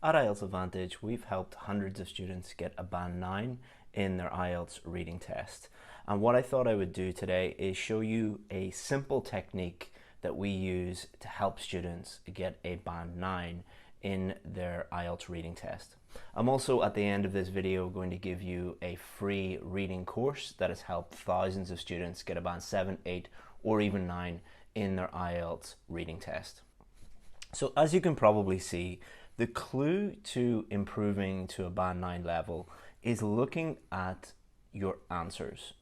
At IELTS Advantage, we've helped hundreds of students get a band 9 in their IELTS reading test. And what I thought I would do today is show you a simple technique that we use to help students get a band 9 in their IELTS reading test. I'm also at the end of this video going to give you a free reading course that has helped thousands of students get a band 7, 8 or even 9 in their IELTS reading test. So as you can probably see, the clue to improving to a band 9 level is looking at your answers.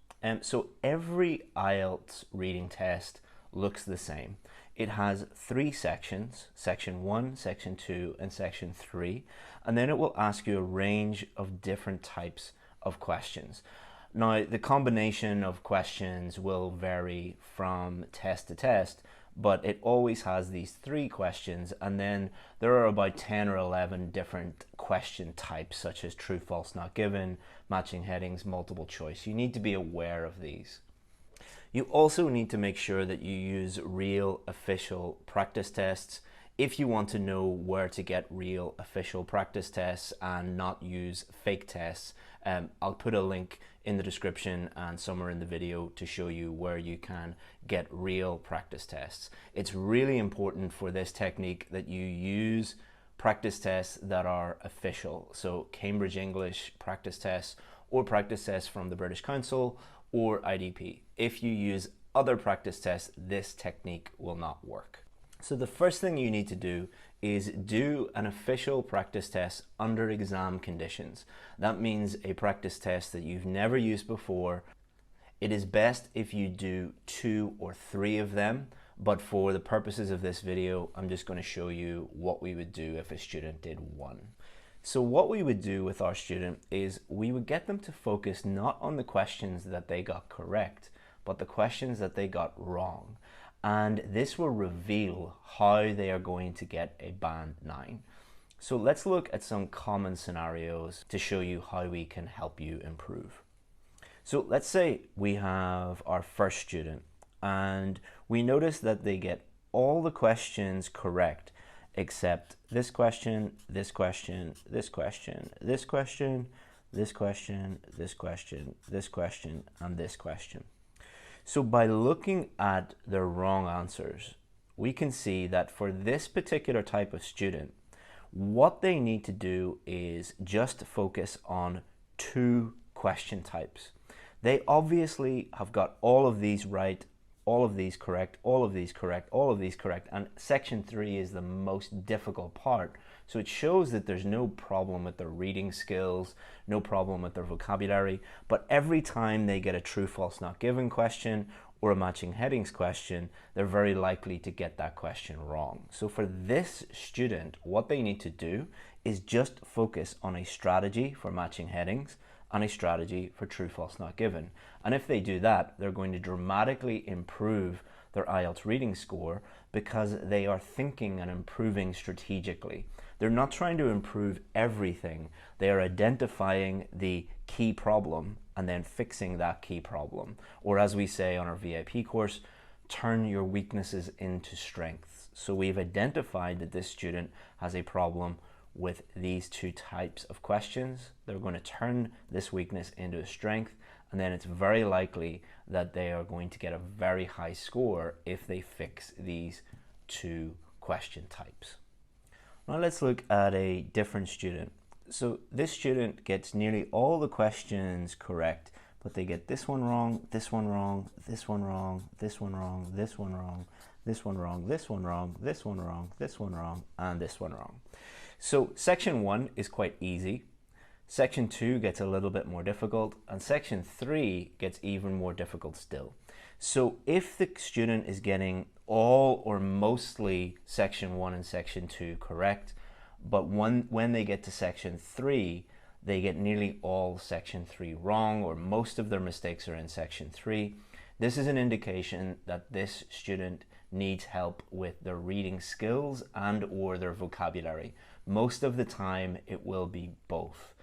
So every IELTS reading test looks the same. It has 3 sections, section 1, section 2, and section 3, and then it will ask you a range of different types of questions. Now, the combination of questions will vary from test to test, but it always has these 3 questions, and then there are about 10 or 11 different question types, such as true, false, not given, matching headings, multiple choice. You need to be aware of these. You also need to make sure that you use real official practice tests if you want to know where to get real official practice tests and not use fake tests. I'll put a link in the description and somewhere in the video to show you where you can get real practice tests. It's really important for this technique that you use practice tests that are official. So Cambridge English practice tests or practice tests from the British Council or IDP. If you use other practice tests, this technique will not work. So the first thing you need to do is do an official practice test under exam conditions. That means a practice test that you've never used before. It is best if you do 2 or 3 of them, but for the purposes of this video, I'm just going to show you what we would do if a student did 1. So what we would do with our student is we would get them to focus not on the questions that they got correct, but the questions that they got wrong. And this will reveal how they are going to get a band 9. So let's look at some common scenarios to show you how we can help you improve. So let's say we have our first student and we notice that they get all the questions correct except this question, this question, this question, this question, this question, this question, this question, and this question. So by looking at their wrong answers, we can see that for this particular type of student, what they need to do is just focus on 2 question types. They obviously have got all of these right, all of these correct, all of these correct, all of these correct, and section 3 is the most difficult part. So it shows that there's no problem with their reading skills, no problem with their vocabulary, but every time they get a true, false, not given question or a matching headings question, they're very likely to get that question wrong. So for this student, what they need to do is just focus on a strategy for matching headings and a strategy for true, false, not given. And if they do that, they're going to dramatically improve their IELTS reading score because they are thinking and improving strategically. They're not trying to improve everything. They are identifying the key problem and then fixing that key problem. Or as we say on our VIP course, turn your weaknesses into strengths. So we've identified that this student has a problem with these 2 types of questions. They're going to turn this weakness into a strength, and then it's very likely that they are going to get a very high score if they fix these 2 question types. Now let's look at a different student. So this student gets nearly all the questions correct, but they get this one wrong, this one wrong, this one wrong, this one wrong, this one wrong, this one wrong, this one wrong, this one wrong, this one wrong, and this one wrong. So section 1 is quite easy. Section 2 gets a little bit more difficult, and section 3 gets even more difficult still. So if the student is getting all or mostly section 1 and section 2 correct, but when they get to section 3, they get nearly all section 3 wrong, or most of their mistakes are in section 3, this is an indication that this student needs help with their reading skills and or their vocabulary. Most of the time it will be both,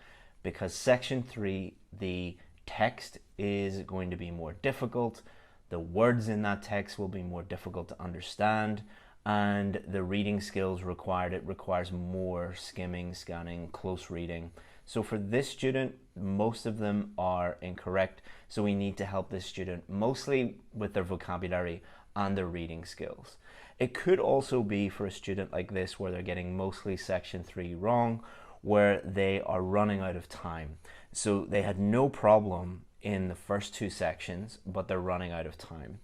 because section 3, the text is going to be more difficult, the words in that text will be more difficult to understand, and the reading skills required, it requires more skimming, scanning, close reading. So for this student, most of them are incorrect. So we need to help this student mostly with their vocabulary and their reading skills. It could also be for a student like this where they're getting mostly section 3 wrong, where they are running out of time. So they had no problem in the first 2 sections, but they're running out of time.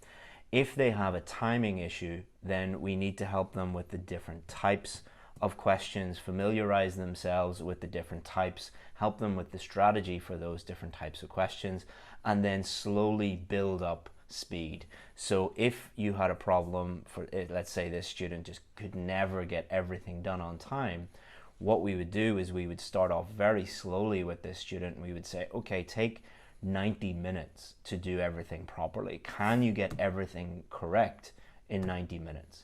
If they have a timing issue, then we need to help them with the different types of questions, familiarize themselves with the different types, help them with the strategy for those different types of questions, and then slowly build up speed. So if you had a problem for it, let's say this student just could never get everything done on time, what we would do is we would start off very slowly with this student, and we would say, okay, take 90 minutes to do everything properly. Can you get everything correct in 90 minutes?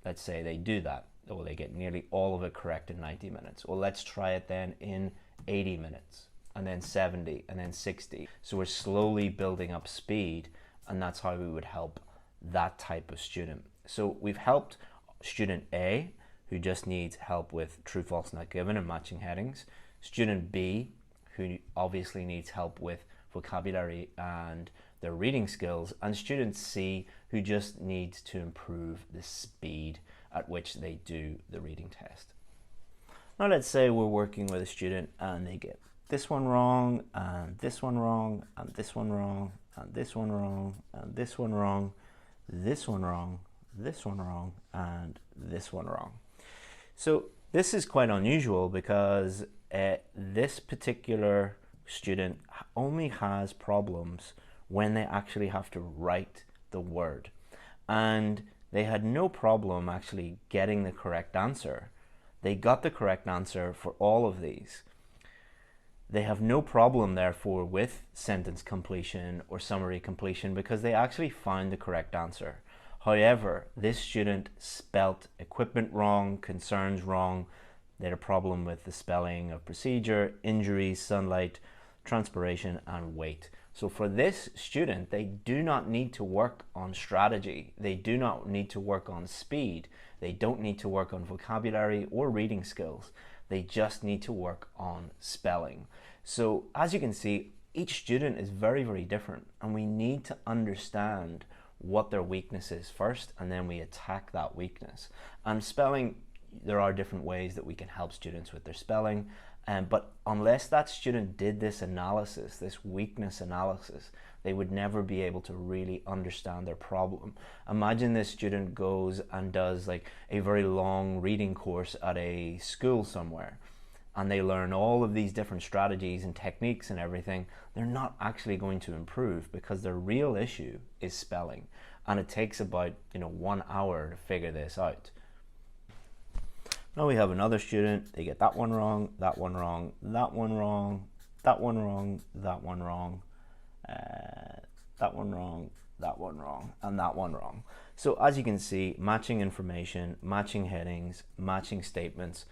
Let's say they do that, or they get nearly all of it correct in 90 minutes. Well, let's try it then in 80 minutes, and then 70, and then 60. So we're slowly building up speed, and that's how we would help that type of student. So we've helped student A, who just needs help with true, false, not given and matching headings. Student B, who obviously needs help with vocabulary and their reading skills. And student C, who just needs to improve the speed at which they do the reading test. Now let's say we're working with a student and they get this one wrong, and this one wrong, and this one wrong, and this one wrong, and this one wrong, this one wrong, this one wrong, and this one wrong. So this is quite unusual because this particular student only has problems when they actually have to write the word. And they had no problem actually getting the correct answer. They got the correct answer for all of these. They have no problem, therefore, with sentence completion or summary completion because they actually found the correct answer. However, this student spelt equipment wrong, concerns wrong. They had a problem with the spelling of procedure, injuries, sunlight, transpiration, and weight. So for this student, they do not need to work on strategy. They do not need to work on speed. They don't need to work on vocabulary or reading skills. They just need to work on spelling. So as you can see, each student is very, very different, and we need to understand what their weakness is first, and then we attack that weakness. And spelling, there are different ways that we can help students with their spelling, but unless that student did this analysis, this weakness analysis, they would never be able to really understand their problem. Imagine this student goes and does like a very long reading course at a school somewhere, and they learn all of these different strategies and techniques and everything. They're not actually going to improve because their real issue is spelling, and it takes about 1 hour to figure this out. Now we have another student. They get that one wrong, that one wrong, that one wrong, that one wrong, that one wrong, that one wrong, that one wrong, and that one wrong. So as you can see, matching information, matching headings, matching statements.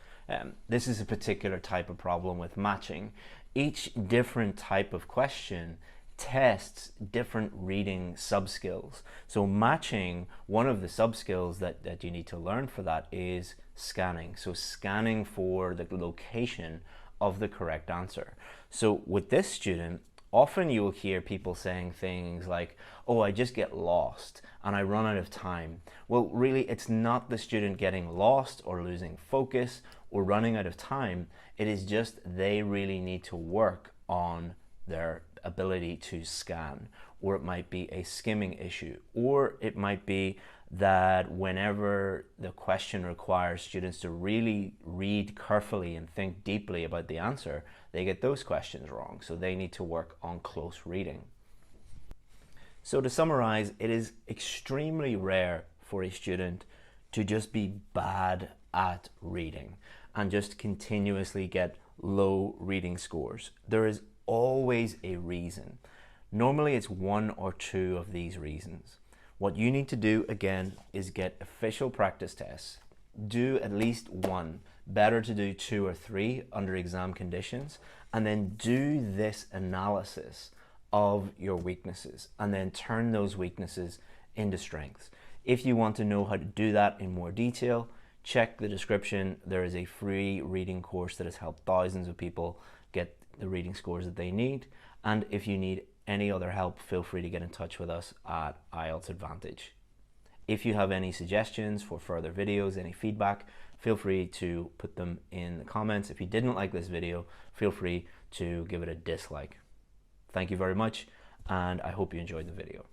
This is a particular type of problem with matching. Each different type of question tests different reading sub-skills. So matching, one of the sub-skills that you need to learn for that is scanning. So scanning for the location of the correct answer. So with this student, often you will hear people saying things like, oh, I just get lost and I run out of time. Well, really, it's not the student getting lost or losing focus or running out of time. It is just they really need to work on their ability to scan, or it might be a skimming issue, or it might be that whenever the question requires students to really read carefully and think deeply about the answer, they get those questions wrong. So they need to work on close reading. So to summarize, it is extremely rare for a student to just be bad at reading and just continuously get low reading scores. There is always a reason. Normally it's one or two of these reasons. What you need to do again is get official practice tests. Do at least one. Better to do 2 or 3 under exam conditions, and then do this analysis of your weaknesses and then turn those weaknesses into strengths. If you want to know how to do that in more detail, check the description. There is a free reading course that has helped thousands of people get the reading scores that they need. And if you need any other help, feel free to get in touch with us at IELTS Advantage. If you have any suggestions for further videos, any feedback, feel free to put them in the comments. If you didn't like this video, feel free to give it a dislike. Thank you very much, and I hope you enjoyed the video.